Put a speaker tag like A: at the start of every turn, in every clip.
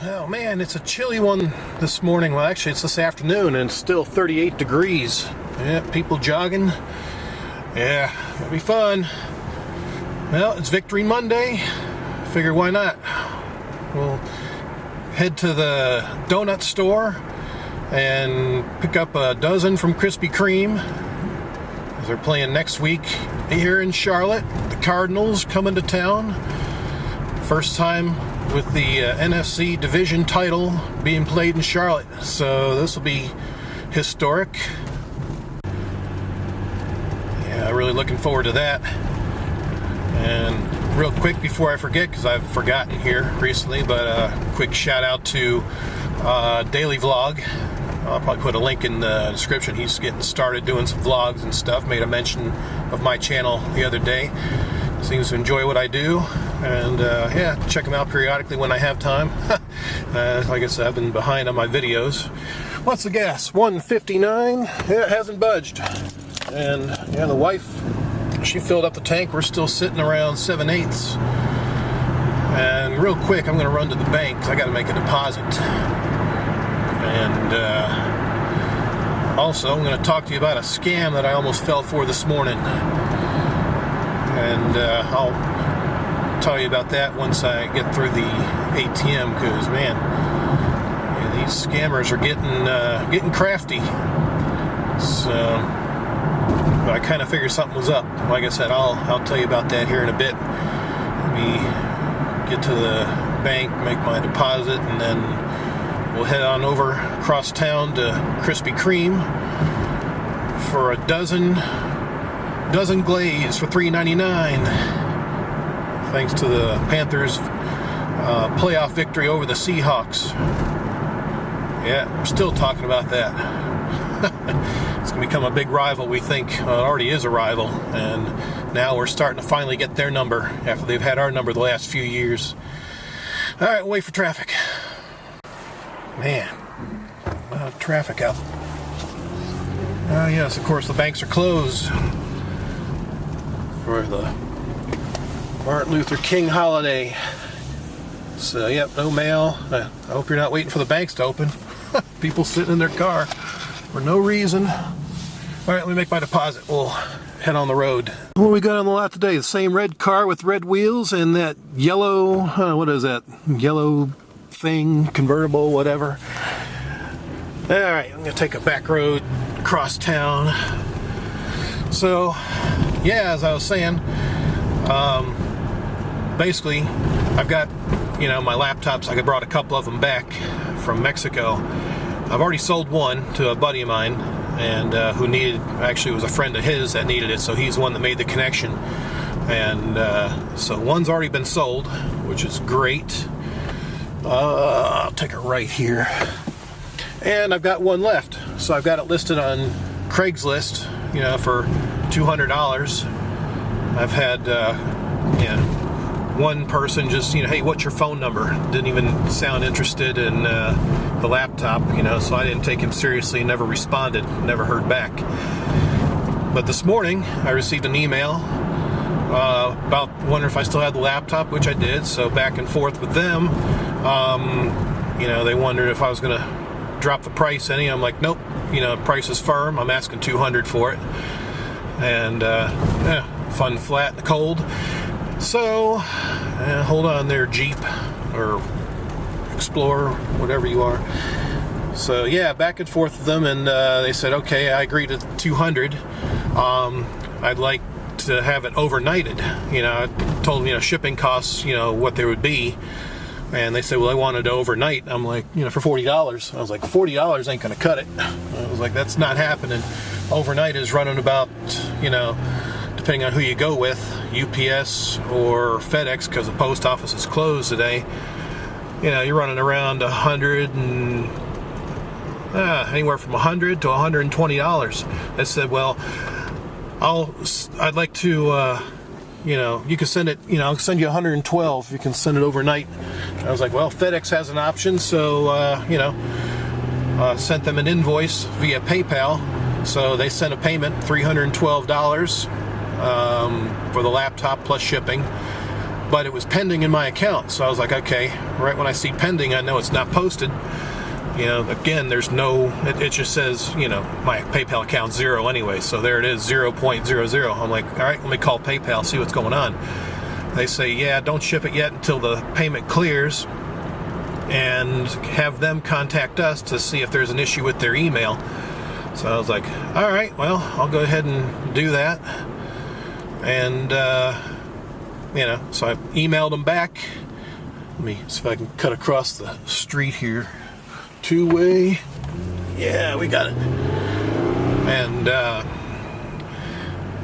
A: Oh man, it's a chilly one this morning. Well, actually it's this afternoon and it's still 38 degrees. Yeah, people jogging. Yeah, it'll be fun. Well, it's Victory Monday. Figure why not? We'll head to the donut store and pick up a dozen from Krispy Kreme. They're playing next week here in Charlotte. The Cardinals coming to town. First time with the NFC division title being played in Charlotte. So this will be historic. Yeah, really looking forward to that. And real quick before I forget, because I've forgotten here recently, but quick shout out to Daily Vlog. I'll probably put a link in the description. He's getting started doing some vlogs and stuff. Made a mention of my channel the other day. Seems to enjoy what I do. And yeah, check him out periodically when I have time. Like I said, I've been behind on my videos. What's the gas? 159. Yeah, it hasn't budged. And yeah, the wife, she filled up the tank. We're still sitting around 7/8. And real quick, I'm going to run to the bank because I got to make a deposit. And also, I'm going to talk to you about a scam that I almost fell for this morning. And I'll tell you about that once I get through the ATM, because man, yeah, these scammers are getting crafty. So, but I kind of figured something was up. Like I said, I'll tell you about that here in a bit. Let me get to the bank, make my deposit, and then we'll head on over across town to Krispy Kreme for a dozen glazed for $3.99. Thanks to the Panthers playoff victory over the Seahawks. Yeah, we're still talking about that. It's going to become a big rival, we think. It already is a rival, and now we're starting to finally get their number after they've had our number the last few years. All right, wait for traffic. Man, a lot of traffic out. Yes, of course, the banks are closed for the Martin Luther King holiday. So, yep, no mail. I hope you're not waiting for the banks to open. People sitting in their car for no reason. All right, let me make my deposit. We'll head on the road. What we got on the lot today? The same red car with red wheels and that yellow, what is that? Yellow thing, convertible, whatever. All right, I'm gonna take a back road across town. So, yeah, as I was saying, basically, I've got, my laptops. I brought a couple of them back from Mexico. I've already sold one to a buddy of mine, and who needed, actually it was a friend of his that needed it, so he's the one that made the connection. And so one's already been sold, which is great. I'll take a right here. And I've got one left. So I've got it listed on Craigslist, for $200. I've had, one person just, hey, what's your phone number? Didn't even sound interested in the laptop, so I didn't take him seriously, never responded, never heard back. But this morning, I received an email about wondering if I still had the laptop, which I did, so back and forth with them. They wondered if I was going to drop the price any. I'm like, nope, price is firm. I'm asking $200 for it. And, fun flat in the cold. So, hold on there, Jeep, or Explorer, whatever you are. So, yeah, back and forth with them, and they said, okay, I agree to $200. I'd like to have it overnighted. I told them, shipping costs, what they would be. And they said, well, I wanted to overnight. I'm like, for $40. I was like, $40 ain't going to cut it. I was like, that's not happening. Overnight is running about, depending on who you go with, UPS or FedEx, because the post office is closed today. You're running around anywhere from $100 to $120. I said, well, I'd like to, you can send it, I'll send you $112. You can send it overnight. I was like, well, FedEx has an option, so, sent them an invoice via PayPal. So they sent a payment, $312 for the laptop plus shipping. but it was pending in my account. So I was like, okay, right when I see pending, I know it's not posted. You know, again, there's no, it just says, you know, my PayPal account's 0 anyway, so there it is, 0.00. I'm like, all right, let me call PayPal, see what's going on. They say, yeah, don't ship it yet until the payment clears, and have them contact us to see if there's an issue with their email. So I was like, all right, well, I'll go ahead and do that. And, you know, so I emailed them back. Let me see if I can cut across the street here. Two-way. Yeah, we got it. And,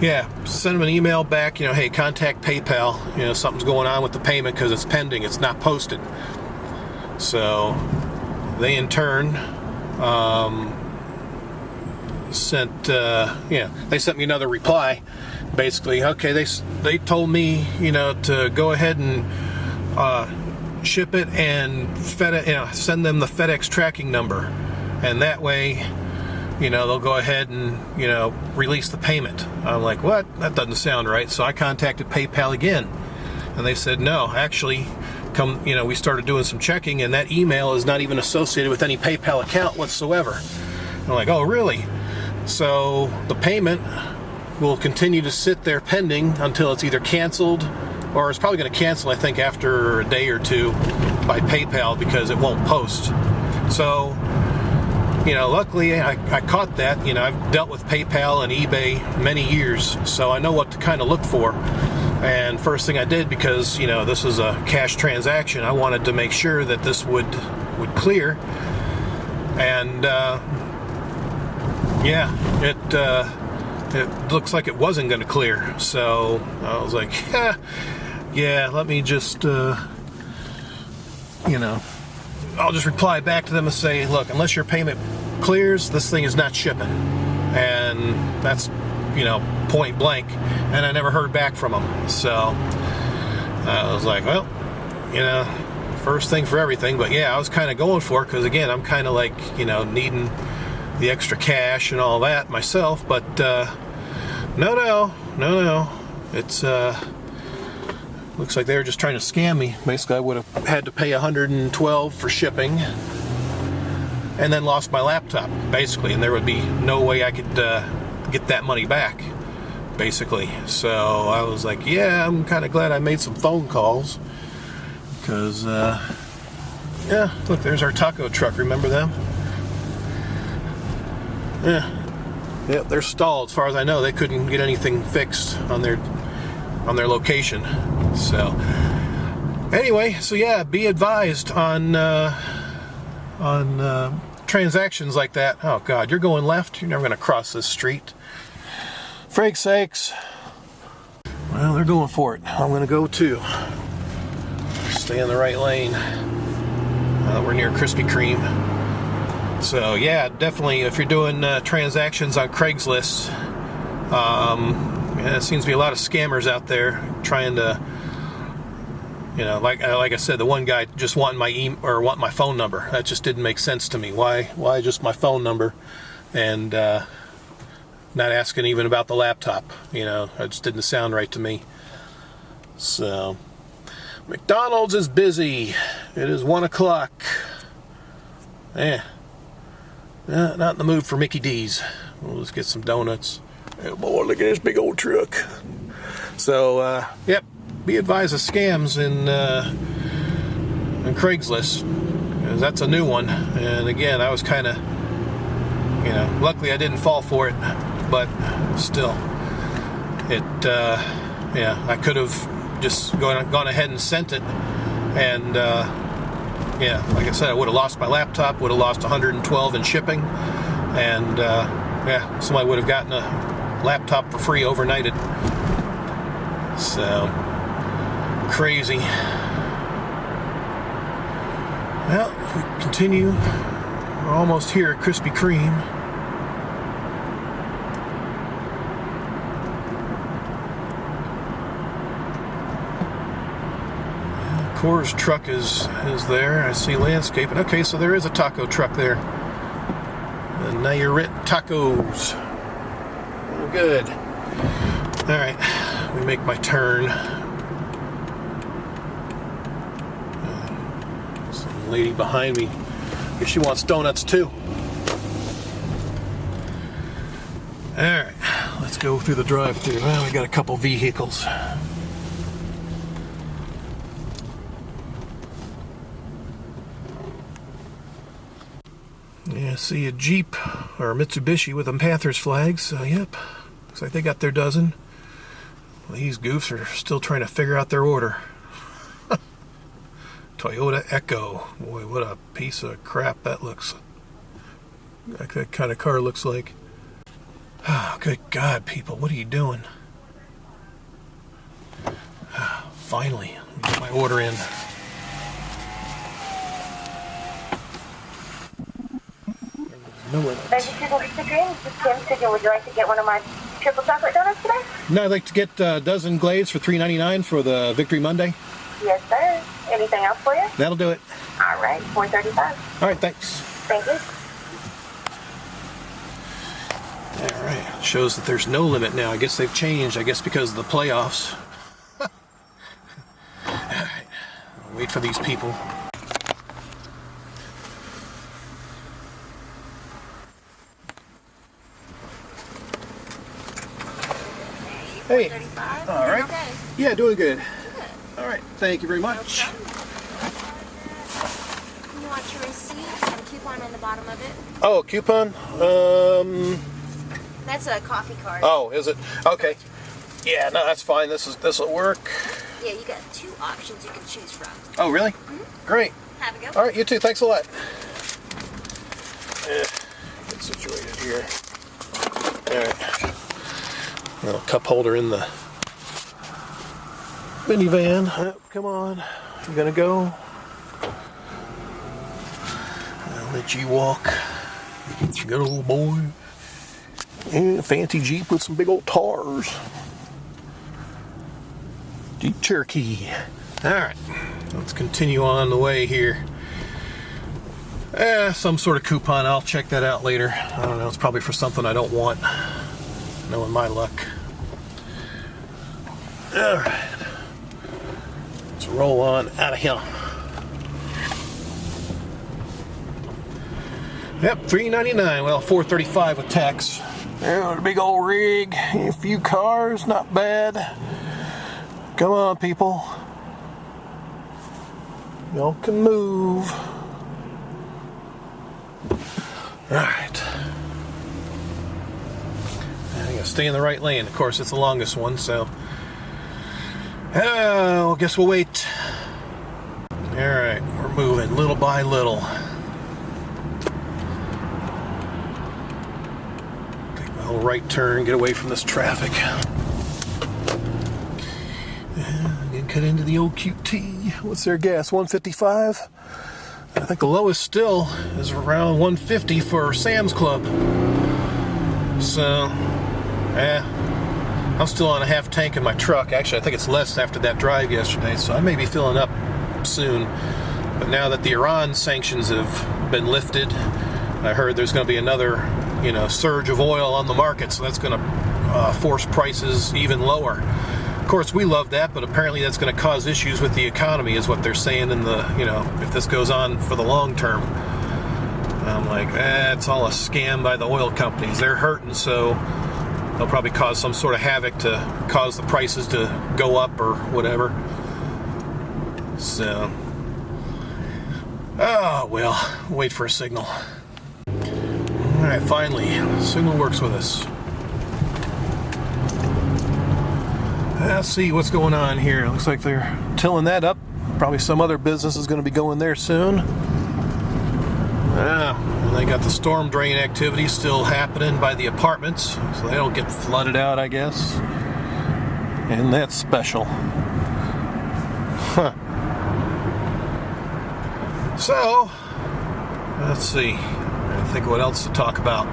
A: yeah, send them an email back, you know, hey, contact PayPal. You know, something's going on with the payment because it's pending. It's not posted. So they in turn sent, yeah, they sent me another reply. Basically, okay, they told me, you know, to go ahead and ship it and FedEx, you know, send them the FedEx tracking number, and that way, you know, they'll go ahead and, you know, release the payment. I'm like, what? That doesn't sound right. So I contacted PayPal again, and they said, no, actually, you know, we started doing some checking, and that email is not even associated with any PayPal account whatsoever. I'm like, oh, really? So the payment will continue to sit there pending until it's either canceled, or it's probably going to cancel, I think, after a day or two by PayPal because it won't post. So, you know, luckily I caught that. You know, I've dealt with PayPal and eBay many years, so I know what to kind of look for. And first thing I did, because, you know, this is a cash transaction, I wanted to make sure that this would clear. And, yeah, it looks like it wasn't going to clear. So I was like, yeah, let me just, you know, I'll just reply back to them and say, look, unless your payment clears, this thing is not shipping. And that's, you know, point blank. And I never heard back from them. So I was like, well, you know, first thing for everything. But yeah, I was kind of going for it because, again, I'm kind of like, you know, needing the extra cash and all that myself. But no. It's looks like they were just trying to scam me. Basically, I would have had to pay $112 for shipping, and then lost my laptop, basically, and there would be no way I could get that money back, basically. So I was like, yeah, I'm kind of glad I made some phone calls, because, yeah, look, there's our taco truck. Remember them? Yeah. Yep, they're stalled. As far as I know, they couldn't get anything fixed on their location. So anyway, so yeah, be advised on transactions like that. Oh God, you're going left. You're never going to cross this street. Frig sakes. Well, they're going for it. I'm going to go too. Stay in the right lane. We're near Krispy Kreme. So yeah, definitely, if you're doing transactions on Craigslist, there seems to be a lot of scammers out there trying to, you know, like I said, the one guy just wanting want my phone number. That just didn't make sense to me. Why just my phone number, and not asking even about the laptop? You know, it just didn't sound right to me. So McDonald's is busy. It is 1 o'clock. Not in the mood for Mickey D's. We'll just get some donuts. Hey, boy, look at this big old truck. So, yep, be advised of scams in Craigslist, because that's a new one. And again, I was kind of, you know, luckily I didn't fall for it, but still, yeah, I could have just gone ahead and sent it, and yeah, like I said, I would have lost my laptop, would have lost $112 in shipping, and yeah, somebody would have gotten a laptop for free overnighted. So crazy. Well, if we continue, we're almost here at Krispy Kreme. Coors truck is there. I see landscaping. Okay, so there is a taco truck there. And now you're at tacos. Oh, good. All right, let me make my turn. The lady behind me, if she wants donuts too. Alright, let's go through the drive-thru. Well, we got a couple vehicles. Yeah, see a Jeep or a Mitsubishi with them Panthers flags. Yep, looks like they got their dozen. Well, these goofs are still trying to figure out their order. Toyota Echo. Boy, what a piece of crap that looks. Like that kind of car looks like. Oh, good God, people, what are you doing? Finally, get my order in. No limit.
B: Krispy Kreme. This is Kim speaking. Would you like to get one of my triple chocolate donuts today?
A: No, I'd like to get a dozen glazed for $3.99 for the Victory Monday.
B: Yes, sir. Anything else for you?
A: That'll do it.
B: All right, $4.35.
A: All right, thanks.
B: Thank you.
A: All right, shows that there's no limit now. I guess they've changed. I guess because of the playoffs. All right, I'll wait for these people. Hey. All right. Okay. Yeah, doing good. All right. Thank you very much.
C: You want your receipt and a coupon on the bottom of it?
A: Oh, coupon?
C: That's a coffee card.
A: Oh, is it? Okay. Yeah, no, that's fine. This'll work.
C: Yeah, you got 2 options you can choose from.
A: Oh, really?
C: Mm-hmm.
A: Great.
C: Have a go.
A: All right, you too. Thanks a lot. Get situated here. All right. Little cup holder in the minivan. Come on. You gonna go? I'll let you walk. Good old boy. Yeah, fancy Jeep with some big old tires. Jeep Cherokee. Alright. Let's continue on the way here. Some sort of coupon. I'll check that out later. I don't know. It's probably for something I don't want. Knowing my luck. Alright. Let's roll on out of here. Yep, $3.99. Well, $4.35 with tax. There's a big old rig. A few cars, not bad. Come on, people. Y'all can move. Alright. I gotta stay in the right lane. Of course, it's the longest one, so. Oh, I guess we'll wait. Alright, we're moving little by little. Take my little right turn, get away from this traffic. I'm gonna cut into the old QT. What's their gas? 155? I think the lowest still is around 150 for Sam's Club. So, I'm still on a half tank in my truck. Actually, I think it's less after that drive yesterday, so I may be filling up soon. But now that the Iran sanctions have been lifted, I heard there's going to be another, surge of oil on the market, so that's going to force prices even lower. Of course, we love that, but apparently that's going to cause issues with the economy, is what they're saying in the, if this goes on for the long term. I'm like, it's all a scam by the oil companies. They're hurting, so they'll probably cause some sort of havoc to cause the prices to go up or whatever. So, well, wait for a signal. Alright, finally, the signal works with us. Let's see what's going on here. Looks like they're tilling that up. Probably some other business is going to be going there soon. And they got the storm drain activity still happening by the apartments, so they don't get flooded out, I guess. And that's special. Huh. So, let's see. I think what else to talk about.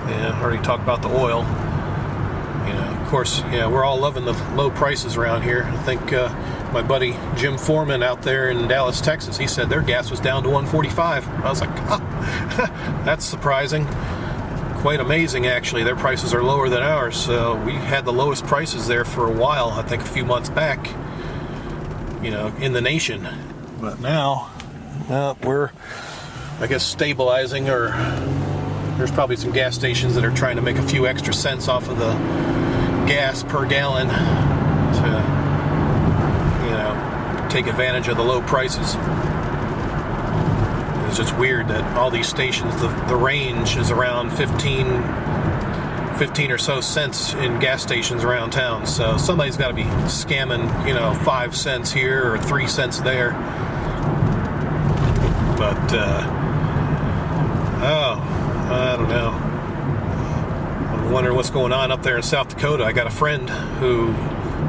A: Yeah, I already talked about the oil. Of course, we're all loving the low prices around here. I think my buddy Jim Foreman out there in Dallas, Texas, he said their gas was down to $1.45. I was like, that's surprising. Quite amazing, actually. Their prices are lower than ours. So we had the lowest prices there for a while, I think a few months back, in the nation. But now, we're, I guess, stabilizing, or there's probably some gas stations that are trying to make a few extra cents off of the gas per gallon to, you know, take advantage of the low prices. It's just weird that all these stations, the range is around 15 or so cents in gas stations around town. So somebody's got to be scamming, you know, 5 cents here or 3 cents there. But, I don't know. I'm wondering what's going on up there in South Dakota. I got a friend who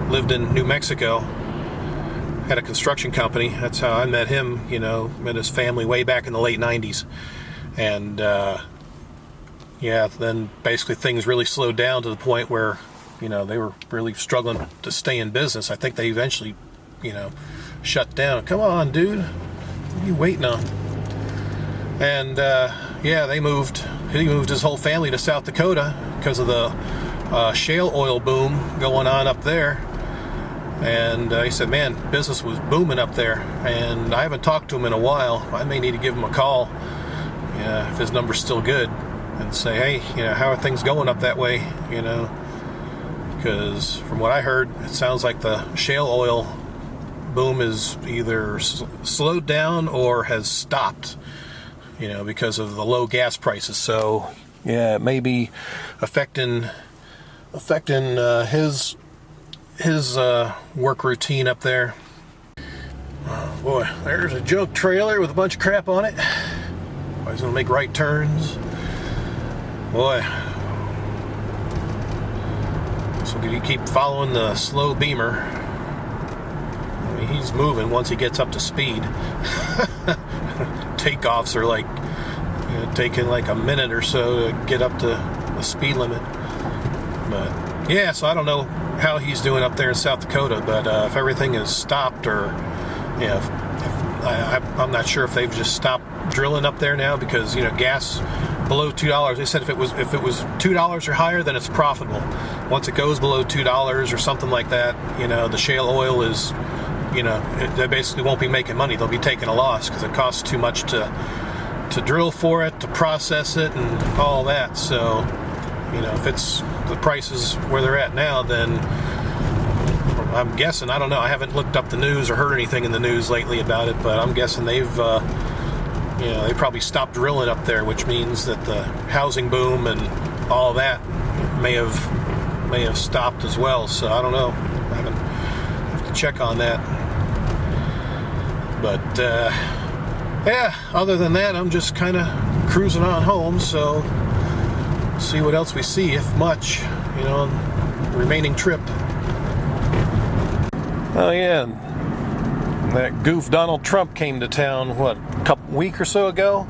A: lived in New Mexico, had a construction company. That's how I met him, you know, met his family way back in the late 90s. And, yeah, then basically things really slowed down to the point where, you know, they were really struggling to stay in business. I think they eventually, you know, shut down. Come on, dude. What are you waiting on? And, yeah, he moved his whole family to South Dakota because of the shale oil boom going on up there. And he said, man, business was booming up there. And I haven't talked to him in a while. I may need to give him a call, if his number's still good, and say, hey, you know, how are things going up that way, you know? Because from what I heard, it sounds like the shale oil boom is either slowed down or has stopped, you know, because of the low gas prices. So, yeah, it may be affecting his work routine up there. Oh, boy, there's a junk trailer with a bunch of crap on it. He's gonna make right turns. Boy. So you keep following the slow Beamer. I mean, he's moving once he gets up to speed. Takeoffs are like, you know, taking like a minute or so to get up to the speed limit. But yeah, so I don't know how he's doing up there in South Dakota, but if everything is stopped, or I'm not sure if they've just stopped drilling up there now, because, you know, gas below $2. They said if it was $2 or higher, then it's profitable. Once it goes below $2 or something like that, you know, the shale oil is, you know, they basically won't be making money. They'll be taking a loss because it costs too much to drill for it, to process it, and all that. So, you know, if it's the prices where they're at now, then I'm guessing, I don't know, I haven't looked up the news or heard anything in the news lately about it, but I'm guessing they've, you know, they probably stopped drilling up there, which means that the housing boom and all that may have stopped as well. So I don't know. I have to check on that. But yeah, other than that, I'm just kind of cruising on home. So see what else we see, if much, you know, on the remaining trip. Oh yeah, that goof Donald Trump came to town, what, a week or so ago,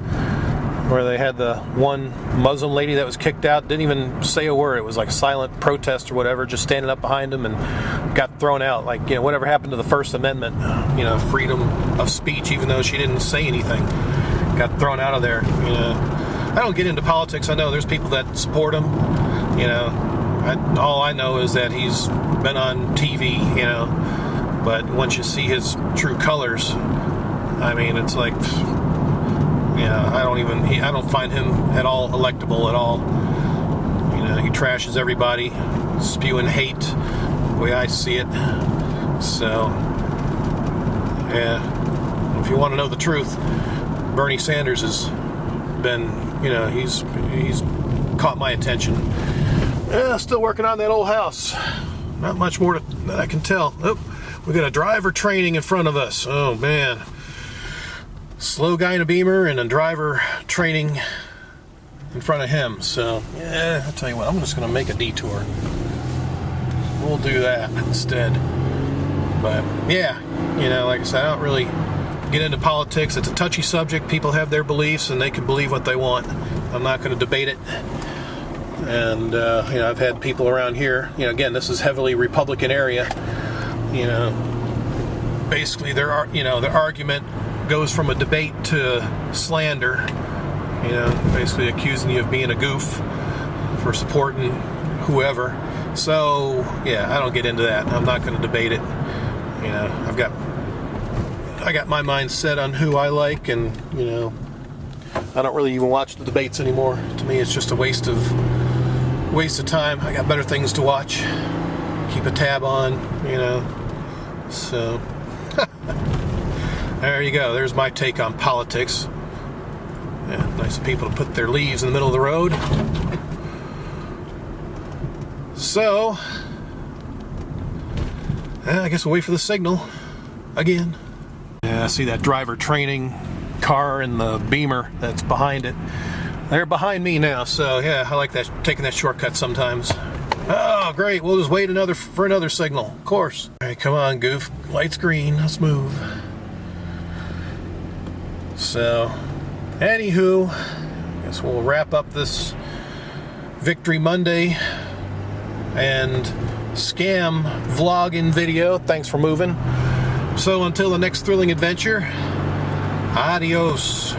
A: where they had the one Muslim lady that was kicked out, didn't even say a word. It was like a silent protest or whatever, just standing up behind him, and got thrown out. Like, you know, whatever happened to the First Amendment, you know, freedom of speech, even though she didn't say anything, got thrown out of there. You know, I don't get into politics. I know there's people that support him, you know. All I know is that he's been on TV, you know. But once you see his true colors, I mean, it's like, yeah, I don't find him at all electable at all. You know, he trashes everybody, spewing hate, the way I see it. So, yeah, if you want to know the truth, Bernie Sanders has been, you know, he's caught my attention. Yeah, still working on that old house. Not much more that I can tell. Oh, we got a driver training in front of us. Oh, man. Slow guy in a Beamer and a driver training in front of him. So, yeah, I'll tell you what, I'm just going to make a detour. We'll do that instead. But, yeah, you know, like I said, I don't really get into politics. It's a touchy subject. People have their beliefs, and they can believe what they want. I'm not going to debate it. And, you know, I've had people around here, you know, again, this is heavily Republican area. You know, basically their argument goes from a debate to slander, you know, basically accusing you of being a goof for supporting whoever. So, yeah, I don't get into that. I'm not going to debate it. You know, I got my mind set on who I like, and you know, I don't really even watch the debates anymore. To me, it's just a waste of time. I got better things to watch, keep a tab on, you know. So there you go. There's my take on politics. Yeah, nice of people to put their leaves in the middle of the road. So I guess we'll wait for the signal again. Yeah, I see that driver training car and the Beamer that's behind it. They're behind me now, so yeah, I like that, taking that shortcut sometimes. Oh, great, we'll just wait for another signal, of course. All right, come on, goof. Light's green, let's move. So, anywho, I guess we'll wrap up this Victory Monday and scam vlogging video. Thanks for moving. So until the next thrilling adventure, adios.